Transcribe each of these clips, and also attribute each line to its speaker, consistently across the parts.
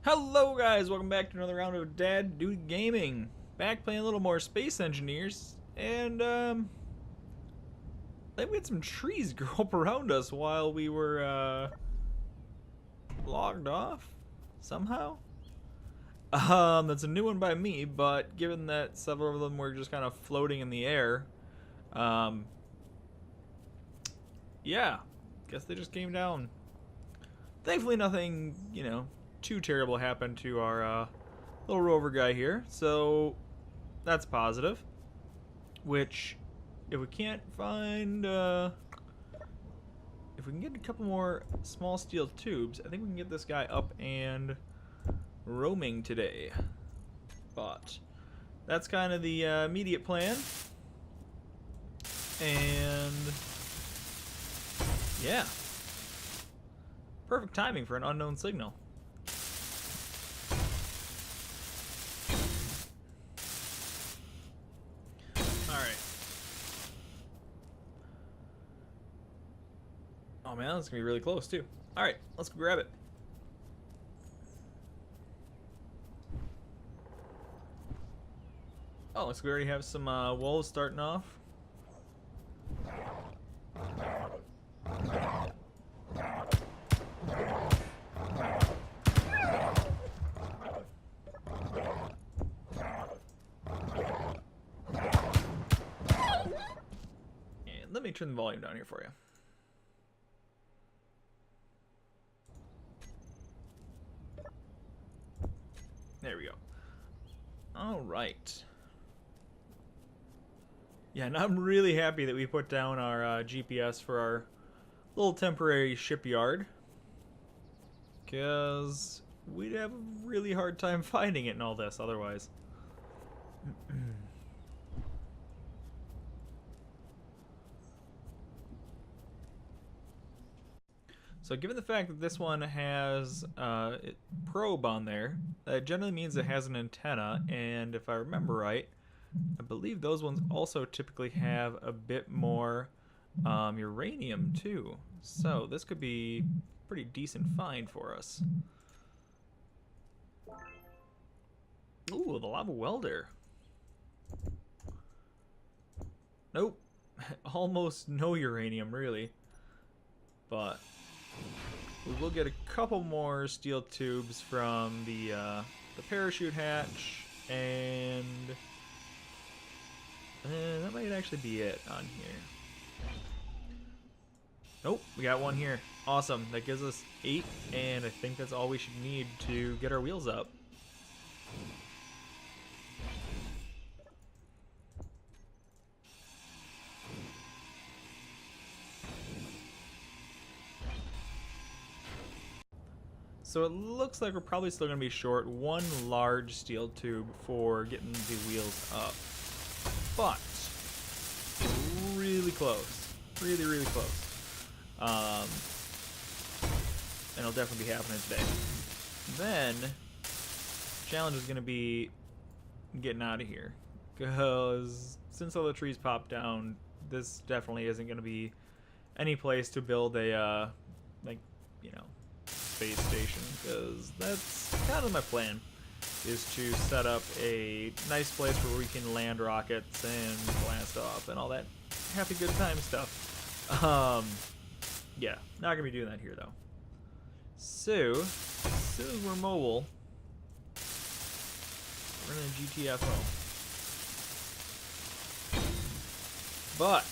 Speaker 1: Hello guys, welcome back to another round of Dad Dude Gaming. Back playing a little more Space Engineers, and I think we had some trees grow up around us while we were logged off somehow. That's a new one by me, but given that several of them were just kind of floating in the air, yeah, guess they just came down. Thankfully nothing, too terrible happened to our little rover guy here, so that's positive. Which, if we can't find, if we can get a couple more small steel tubes, I think we can get this guy up and roaming today. But that's kind of the immediate plan, and yeah, perfect timing for an unknown signal. Oh man, that's gonna be really close too. Alright, let's go grab it. Oh, looks like we already have some wolves starting off. And let me turn the volume down here for you. There we go. All right. Yeah, and I'm really happy that we put down our GPS for our little temporary shipyard, because we'd have a really hard time finding it in all this otherwise. So given the fact that this one has probe on there, that generally means it has an antenna, and if I remember right, I believe those ones also typically have a bit more uranium too. So this could be a pretty decent find for us. Ooh, the lava welder. Nope. Almost no uranium, really. But we will get a couple more steel tubes from the parachute hatch, and that might actually be it on here. Nope, we got one here. Awesome, that gives us 8, and I think that's all we should need to get our wheels up. So it looks like we're probably still going to be short one large steel tube for getting the wheels up. But really close. Really, really close. And it'll definitely be happening today. Then, challenge is going to be getting out of here. Because since all the trees popped down, this definitely isn't going to be any place to build a, space station, because that's kind of my plan, is to set up a nice place where we can land rockets and blast off and all that happy good time stuff. Yeah, not gonna be doing that here though. So as soon as we're mobile, we're gonna GTFO. But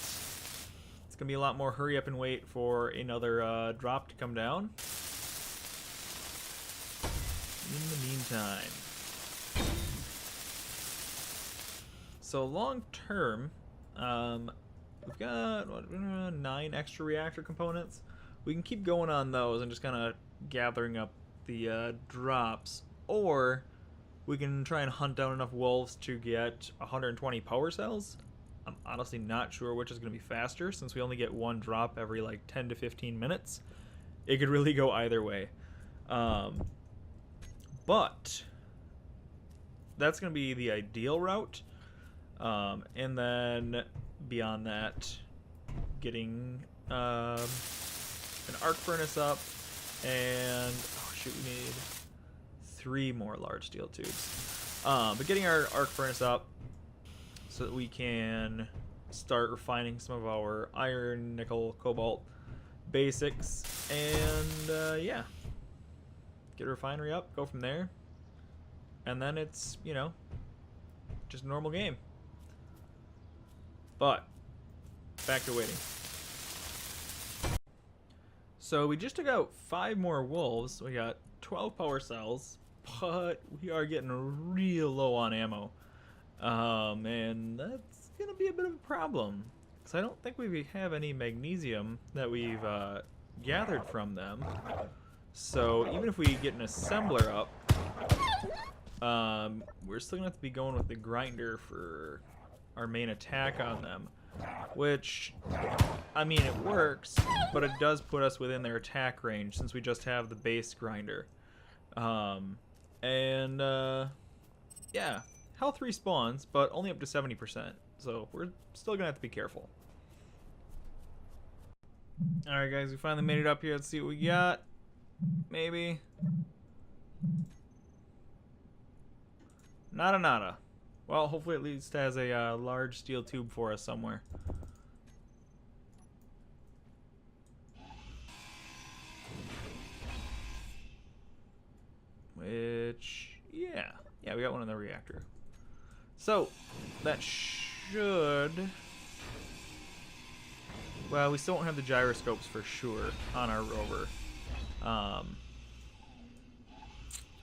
Speaker 1: it's gonna be a lot more hurry up and wait for another drop to come down. In the meantime, so long term, we've got 9 extra reactor components. We can keep going on those and just kind of gathering up the drops, or we can try and hunt down enough wolves to get 120 power cells. I'm honestly not sure which is going to be faster, since we only get one drop every like 10 to 15 minutes. It could really go either way. But that's going to be the ideal route. And then beyond that, getting an arc furnace up, and oh shoot, we need 3 more large steel tubes. But getting our arc furnace up so that we can start refining some of our iron, nickel, cobalt basics, and yeah, get a refinery up, go from there, and then it's, you know, just a normal game. But back to waiting. So we just took out 5 more wolves. We got 12 power cells, but we are getting real low on ammo. And that's going to be a bit of a problem, because I don't think we have any magnesium that we've gathered from them. So even if we get an assembler up, we're still going to have to be going with the grinder for our main attack on them. Which, I mean, it works, but it does put us within their attack range since we just have the base grinder. Yeah, health respawns, but only up to 70%. So we're still gonna have to be careful. Alright guys, we finally made it up here. Let's see what we got. Maybe. Nada. Well, hopefully at least has a large steel tube for us somewhere. Which, yeah, we got one in the reactor. So, that should... Well, we still won't have the gyroscopes for sure on our rover.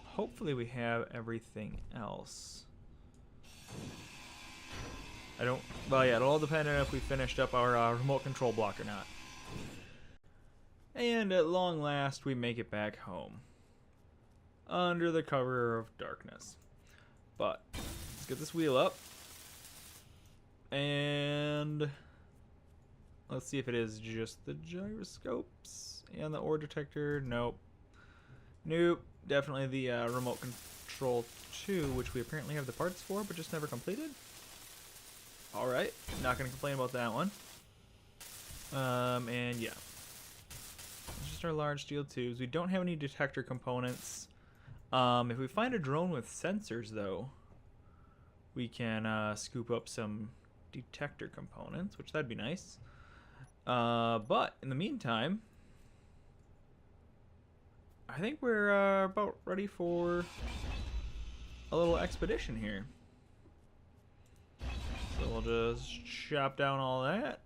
Speaker 1: Hopefully we have everything else. Well, yeah, it'll all depend on if we finished up our remote control block or not. And at long last, we make it back home. Under the cover of darkness. But, let's get this wheel up. And let's see if it is just the gyroscopes and the ore detector. Nope. Definitely the remote control 2, which we apparently have the parts for, but just never completed. Alright, not going to complain about that one. And yeah. It's just our large steel tubes. We don't have any detector components. If we find a drone with sensors, though, we can scoop up some detector components, which that'd be nice. But in the meantime, I think we're about ready for a little expedition here. So we'll just chop down all that.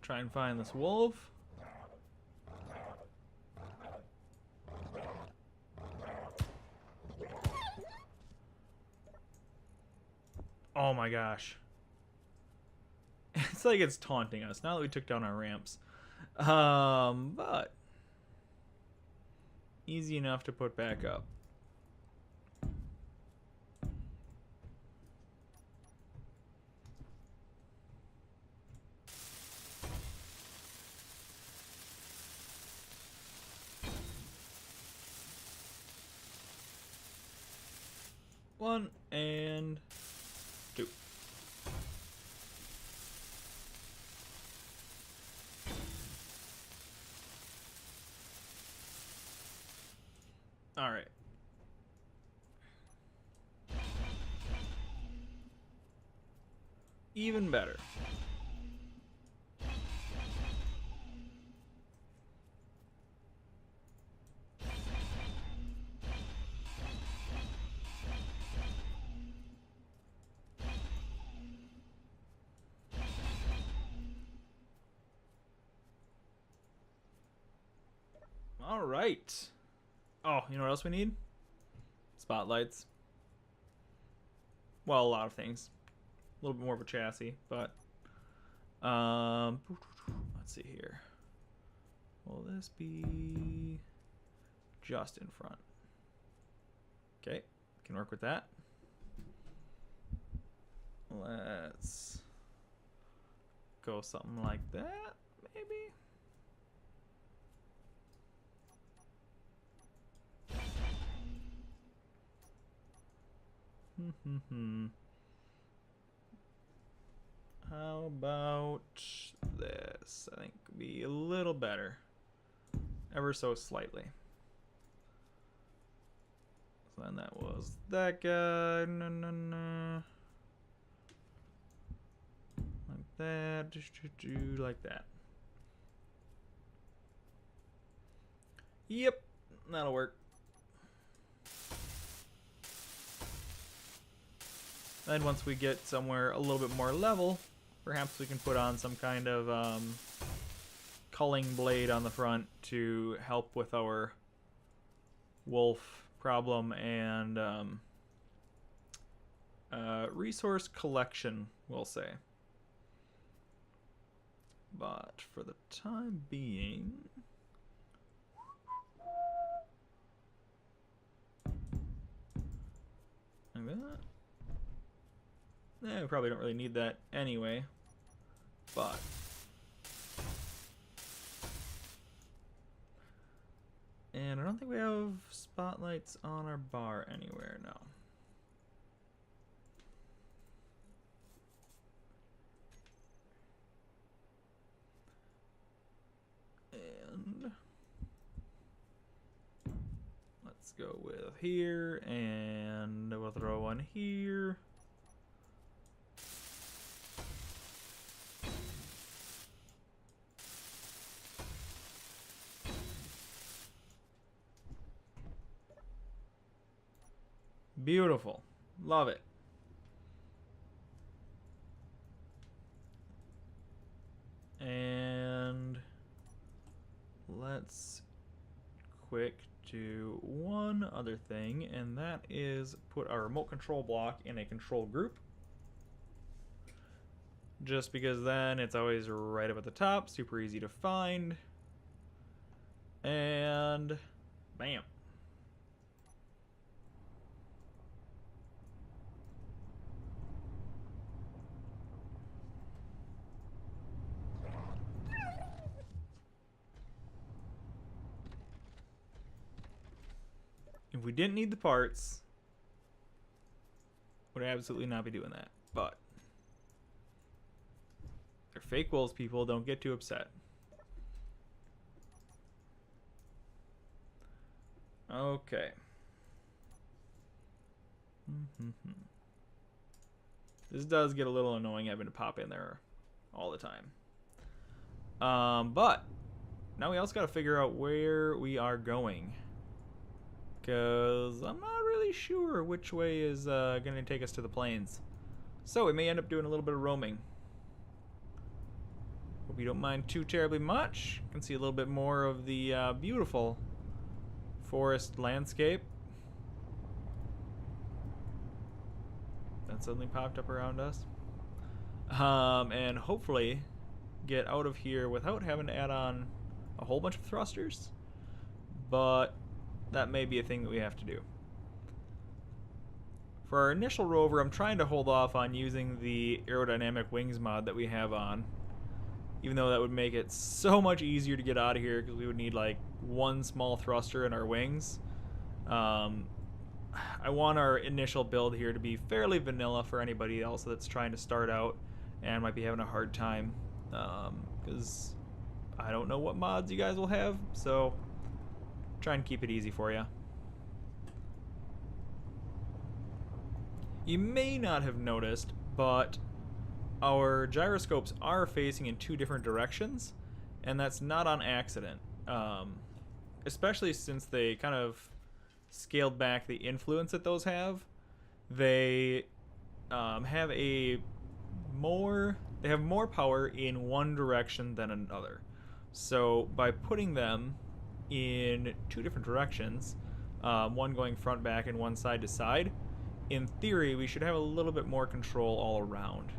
Speaker 1: Try and find this wolf. Oh my gosh. It's like it's taunting us now that we took down our ramps. But easy enough to put back up. One and two. All right. Even better. All right. Oh, you know what else we need? Spotlights. Well, a lot of things. A little bit more of a chassis, but let's see here. Will this be just in front? Okay, can work with that. Let's go something like that, maybe. How about this? I think could be a little better. Ever so slightly. So then that was that guy. No, no, no. Like that. Like that. Yep, that'll work. Then once we get somewhere a little bit more level, perhaps we can put on some kind of culling blade on the front to help with our wolf problem and resource collection, we'll say. But for the time being, like that. We probably don't really need that anyway, but and I don't think we have spotlights on our bar anywhere, no. And let's go with here, and we'll throw one here. Beautiful. Love it. And let's quick do one other thing, and that is put our remote control block in a control group. Just because then it's always right up at the top, super easy to find. And bam. If we didn't need the parts, would absolutely not be doing that. But they're fake wolves, people. Don't get too upset. Okay. This does get a little annoying having to pop in there all the time. But now we also got to figure out where we are going, because I'm not really sure which way is going to take us to the plains. So we may end up doing a little bit of roaming. Hope you don't mind too terribly much. You can see a little bit more of the beautiful forest landscape that suddenly popped up around us. And hopefully get out of here without having to add on a whole bunch of thrusters. But that may be a thing that we have to do. For our initial rover, I'm trying to hold off on using the aerodynamic wings mod that we have on, even though that would make it so much easier to get out of here, because we would need like one small thruster in our wings. I want our initial build here to be fairly vanilla for anybody else that's trying to start out and might be having a hard time, because I don't know what mods you guys will have, so try and keep it easy for you. You may not have noticed, but our gyroscopes are facing in two different directions, and that's not on accident. Especially since they kind of scaled back the influence that those have. They have more power in one direction than another. So by putting them in two different directions, one going front back and one side to side, in theory we should have a little bit more control all around.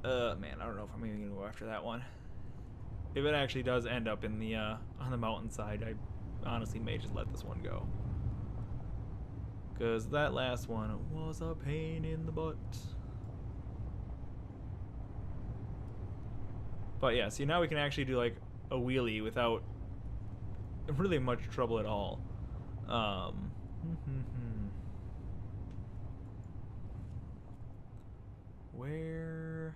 Speaker 1: Man, I don't know if I'm even gonna go after that one. If it actually does end up in the on the mountainside, I honestly may just let this one go, because that last one was a pain in the butt. But yeah, see, now we can actually do like a wheelie without really much trouble at all. Where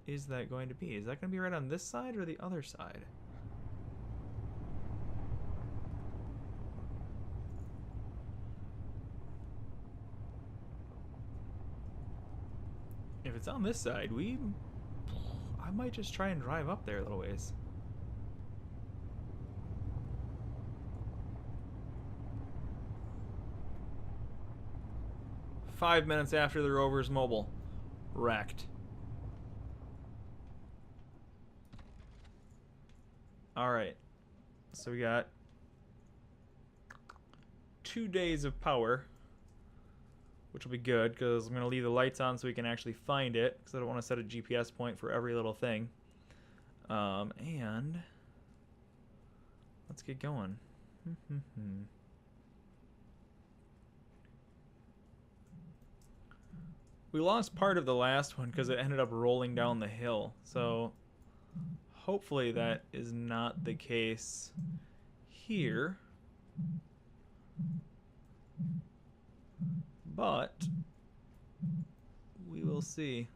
Speaker 1: is that going to be? Is that going to be right on this side or the other side? If it's on this side, I might just try and drive up there a little ways. Five minutes after the rover's mobile. Wrecked. Alright. So we got 2 days of power, which will be good because I'm going to leave the lights on so we can actually find it, because I don't want to set a GPS point for every little thing. And let's get going. We lost part of the last one because it ended up rolling down the hill, so hopefully that is not the case here. But we will see.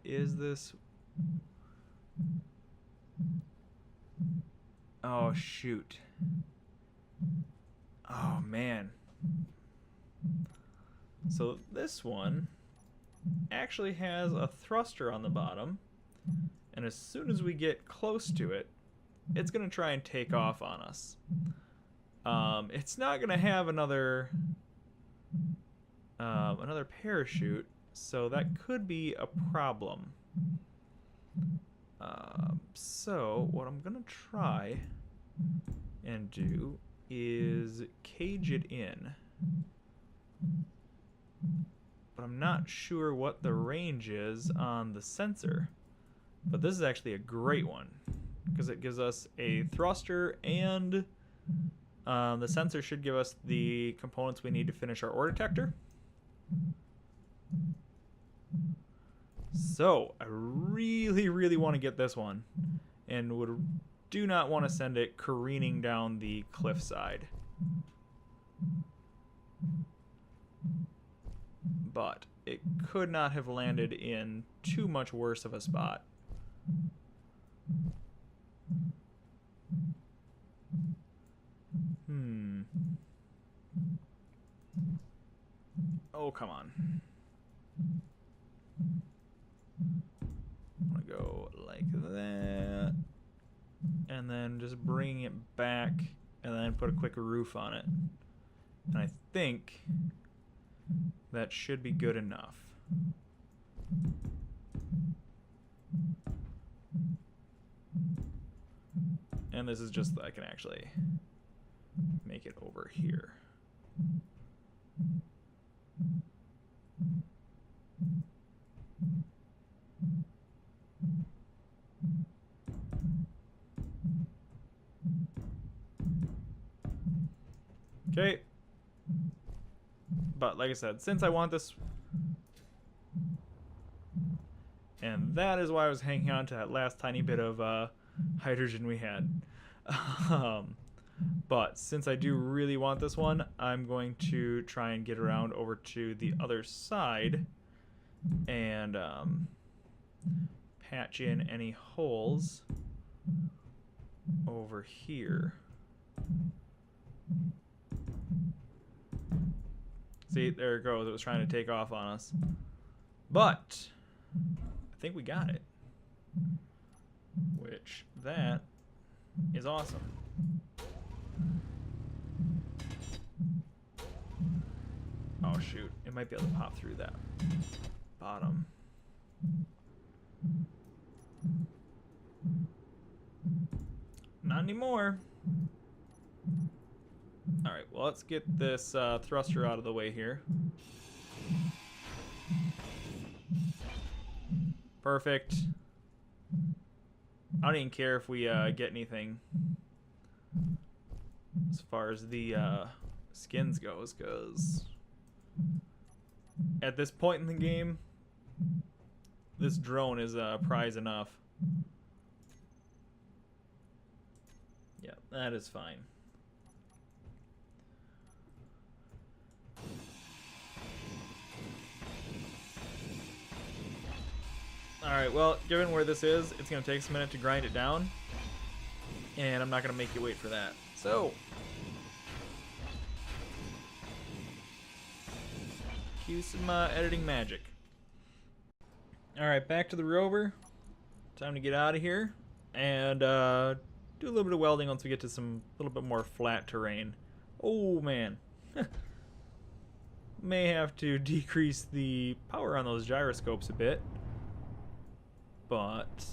Speaker 1: Is this... Oh, shoot. Oh, man. So this one actually has a thruster on the bottom, and as soon as we get close to it, it's going to try and take off on us. It's not going to have another parachute, so that could be a problem. So what I'm going to try and do is cage it in. But I'm not sure what the range is on the sensor. But this is actually a great one, because it gives us a thruster, and the sensor should give us the components we need to finish our ore detector. So I really, really want to get this one, and do not want to send it careening down the cliffside. But it could not have landed in too much worse of a spot. Oh, come on. I'm gonna go like that, and then just bring it back, and then put a quick roof on it. And I think that should be good enough. And this is just, I can actually make it over here. Okay. But like I said, since I want this, and that is why I was hanging on to that last tiny bit of hydrogen we had. But since I do really want this one, I'm going to try and get around over to the other side and patch in any holes over here. See, there it goes. It was trying to take off on us. But I think we got it. Which, that is awesome. Oh, shoot. It might be able to pop through that bottom. Not anymore. Alright, well, let's get this thruster out of the way here. Perfect. I don't even care if we get anything as far as the skins goes, because at this point in the game, this drone is prize enough. Yeah, that is fine. Alright, well, given where this is, it's going to take us a minute to grind it down. And I'm not going to make you wait for that. So, cue some editing magic. Alright, back to the rover. Time to get out of here. And do a little bit of welding once we get to some little bit more flat terrain. Oh, man. May have to decrease the power on those gyroscopes a bit. But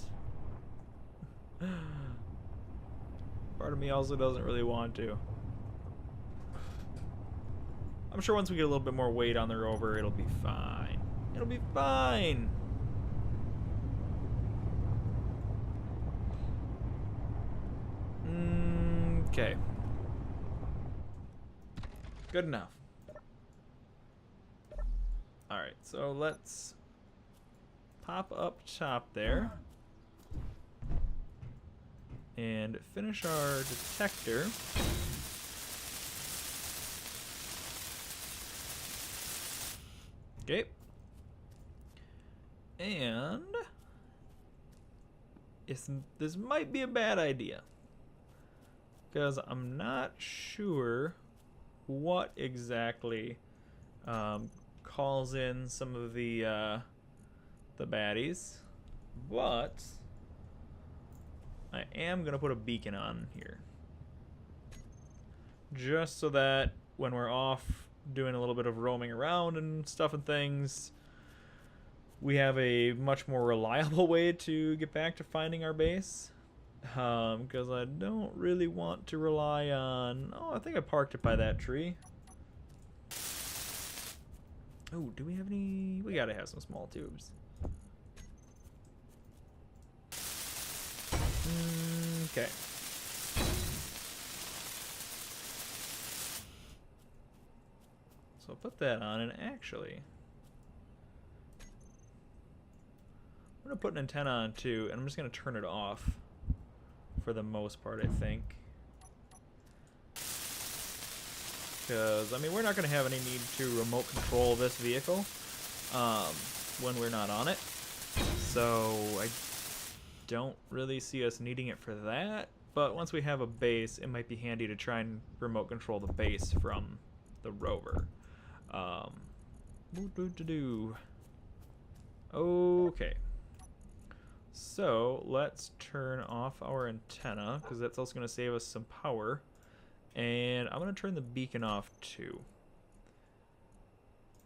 Speaker 1: part of me also doesn't really want to. I'm sure once we get a little bit more weight on the rover, it'll be fine. It'll be fine. Okay. Good enough. Alright, so let's pop up top there and finish our detector. Okay. And this might be a bad idea, because I'm not sure what exactly calls in some of the baddies, but I am gonna put a beacon on here, just so that when we're off doing a little bit of roaming around and stuff and things, we have a much more reliable way to get back to finding our base. Because I don't really want to rely on... Oh, I think I parked it by that tree. Oh, do we have any... We gotta have some small tubes. Okay. So I'll put that on, and actually... I'm going to put an antenna on too, and I'm just going to turn it off for the most part, I think. Because, I mean, we're not going to have any need to remote control this vehicle when we're not on it. So I don't really see us needing it for that. But once we have a base, it might be handy to try and remote control the base from the rover. Okay. So let's turn off our antenna, because that's also going to save us some power. And I'm going to turn the beacon off too.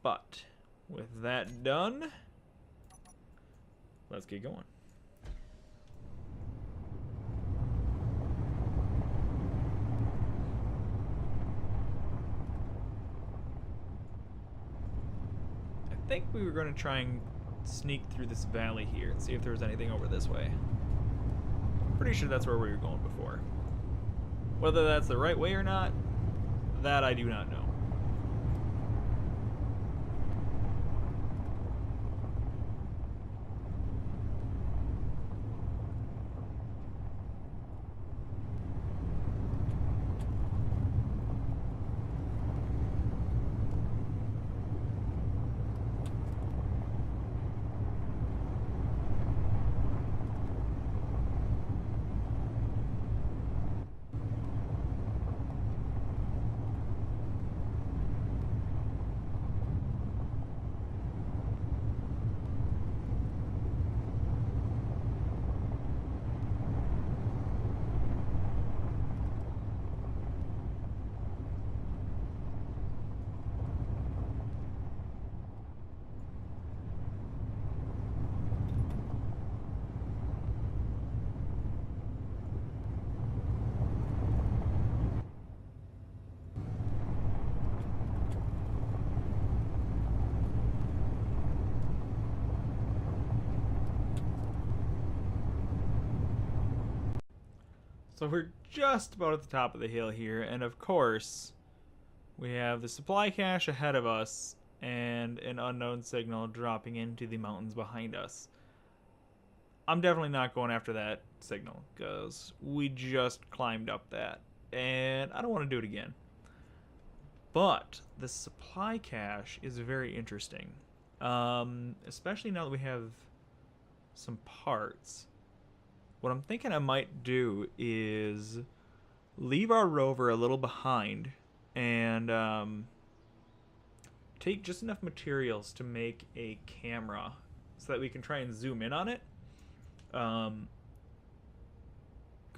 Speaker 1: But with that done, let's get going. I think we were going to try and sneak through this valley here and see if there was anything over this way. Pretty sure that's where we were going before. Whether that's the right way or not, that I do not know. So we're just about at the top of the hill here, and of course, we have the supply cache ahead of us and an unknown signal dropping into the mountains behind us. I'm definitely not going after that signal, because we just climbed up that, and I don't want to do it again. But the supply cache is very interesting, especially now that we have some parts. What I'm thinking I might do is leave our rover a little behind and take just enough materials to make a camera so that we can try and zoom in on it. Because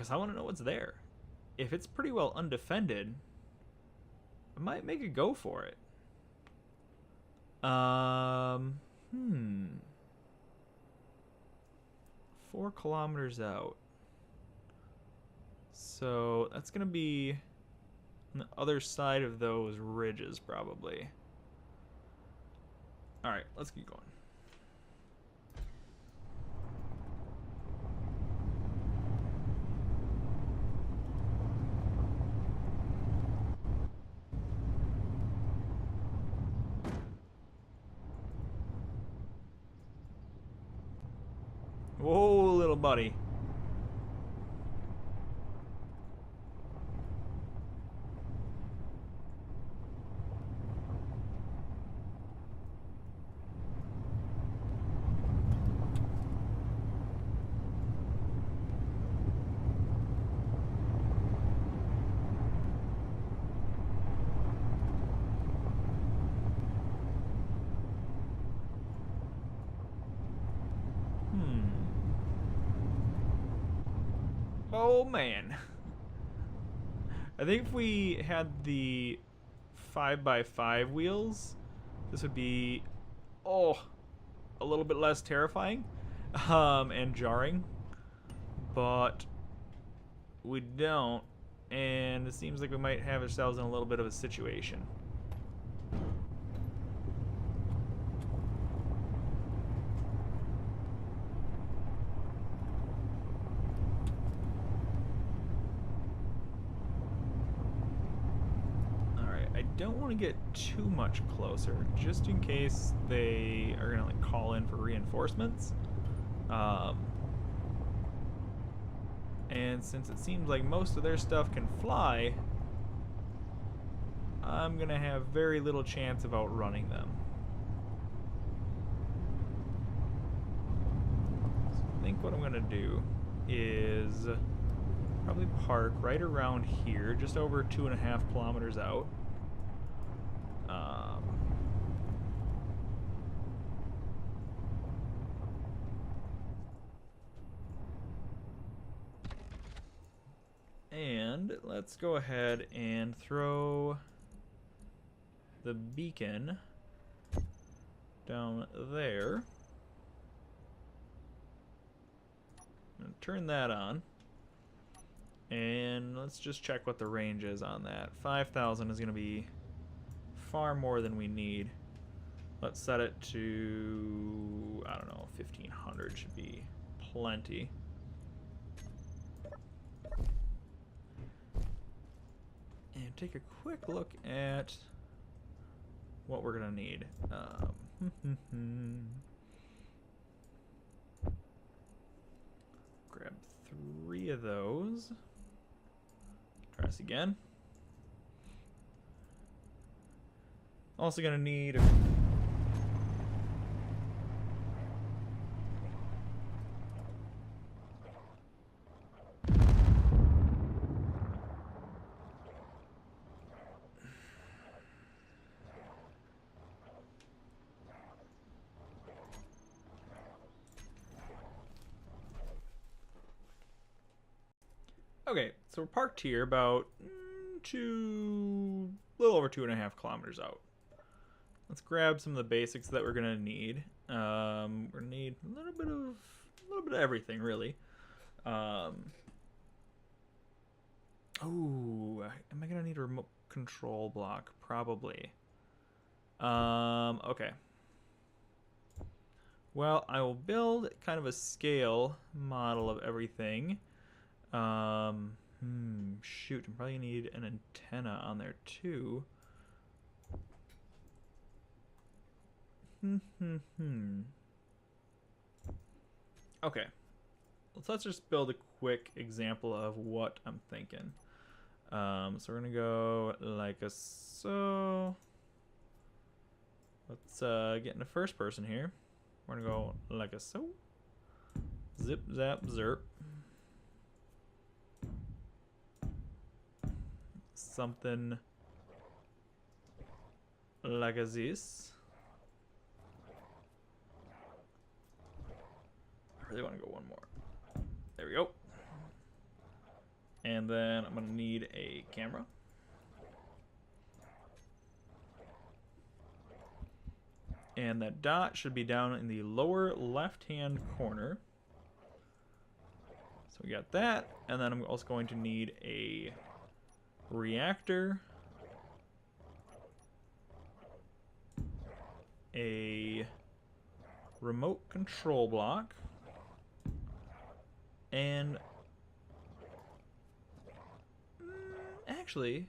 Speaker 1: I want to know what's there. If it's pretty well undefended, I might make a go for it. 4 kilometers out. So that's going to be on the other side of those ridges, probably. Alright, let's keep going. Whoa, little buddy. Oh man. I think if we had the 5x5 wheels, this would be a little bit less terrifying and jarring. But we don't, and it seems like we might have ourselves in a little bit of a situation. Don't want to get too much closer, just in case they are gonna like call in for reinforcements. And since it seems like most of their stuff can fly, I'm gonna have very little chance of outrunning them. So I think what I'm gonna do is probably park right around here, just over 2.5 kilometers out. And let's go ahead and throw the beacon down there. I'm gonna turn that on. And let's just check what the range is on that. 5,000 is going to be far more than we need. Let's set it to, I don't know, 1,500 should be plenty. And take a quick look at what we're going to need. Grab 3 of those. Try this again. Also gonna need okay, so we're parked here about a little over 2.5 kilometers out. Let's grab some of the basics that we're gonna need. We're gonna need a little bit of everything, really. Oh, am I gonna need a remote control block? Probably. Okay. Well, I will build kind of a scale model of everything. Shoot, I'm probably gonna need an antenna on there too. Okay. Let's just build a quick example of what I'm thinking. So we're gonna go like so. Let's get into first person here. We're gonna go like so. Zip, zap, zerp. Something like this. I really want to go one more. There we go. And then I'm going to need a camera. And that dot should be down in the lower left-hand corner. So we got that. And then I'm also going to need a reactor, a remote control block, and actually,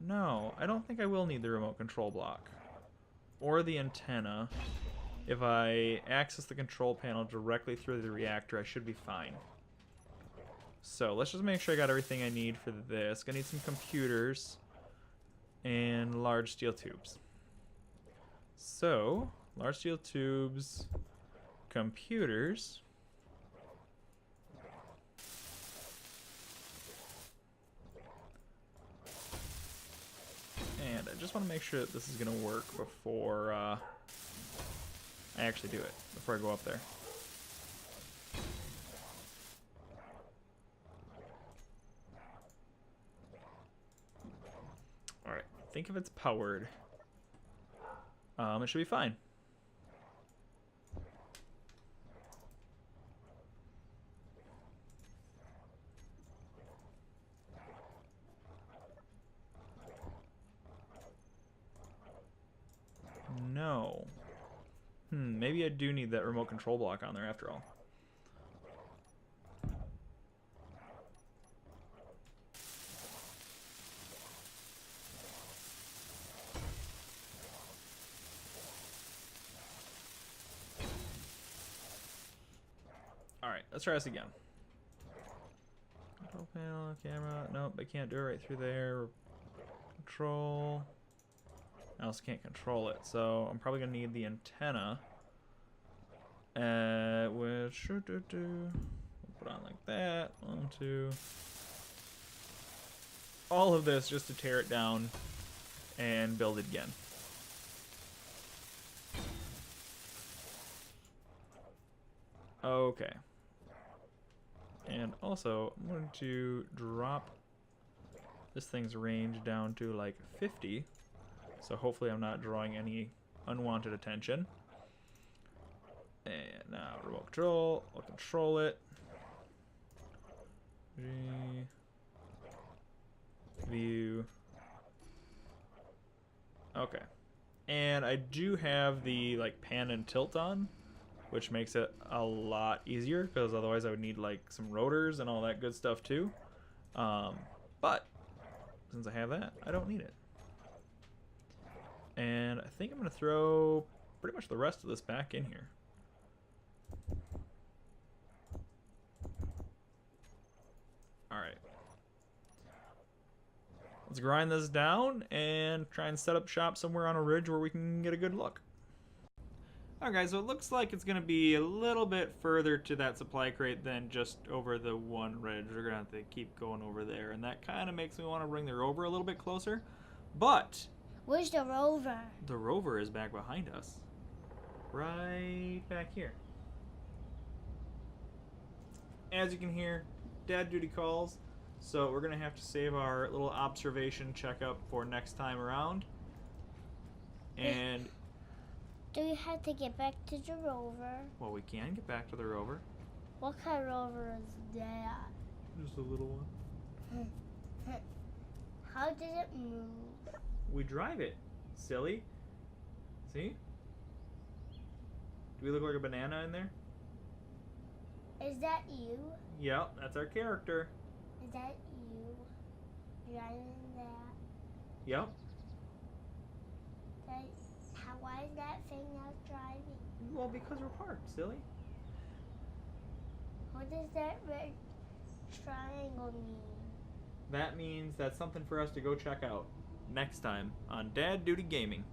Speaker 1: no, I don't think I will need the remote control block or the antenna. If I access the control panel directly through the reactor, I should be fine. So let's just make sure I got everything I need for this. Gonna need some computers and large steel tubes. So, large steel tubes, computers. And I just want to make sure that this is going to work before I actually do it, before I go up there. Alright, I think if it's powered, it should be fine. No. Maybe I do need that remote control block on there after all. Alright, let's try this again. Control panel, camera. Nope, I can't do it right through there. Control. I also can't control it, so I'm probably going to need the antenna. Which, we'll put on like that. 1, 2. All of this just to tear it down and build it again. Okay. And also, I'm going to drop this thing's range down to like 50. So hopefully I'm not drawing any unwanted attention. And now remote control, I'll control it. G, view. Okay. And I do have the like pan and tilt on, which makes it a lot easier because otherwise I would need like some rotors and all that good stuff too. But since I have that, I don't need it. And I think I'm going to throw pretty much the rest of this back in here. Alright. Let's grind this down and try and set up shop somewhere on a ridge where we can get a good look. Alright guys, so it looks like it's going to be a little bit further to that supply crate than just over the one ridge. We're going to have to keep going over there, and that kind of makes me want to bring the rover a little bit closer. But
Speaker 2: where's the rover?
Speaker 1: The rover is back behind us. Right back here. As you can hear, Dad duty calls. So we're going to have to save our little observation checkup for next time around. And
Speaker 2: do you have to get back to the rover?
Speaker 1: Well, we can get back to the rover.
Speaker 2: What kind of rover is that?
Speaker 1: Just a little one.
Speaker 2: How does it move?
Speaker 1: We drive it, silly. See? Do we look like a banana in there?
Speaker 2: Is that you?
Speaker 1: Yep, that's our character.
Speaker 2: Is that you driving that?
Speaker 1: Yep.
Speaker 2: Why is that thing not driving?
Speaker 1: Well, because we're parked, silly.
Speaker 2: What does that red triangle mean?
Speaker 1: That means that's something for us to go check out next time on Dad Duty Gaming.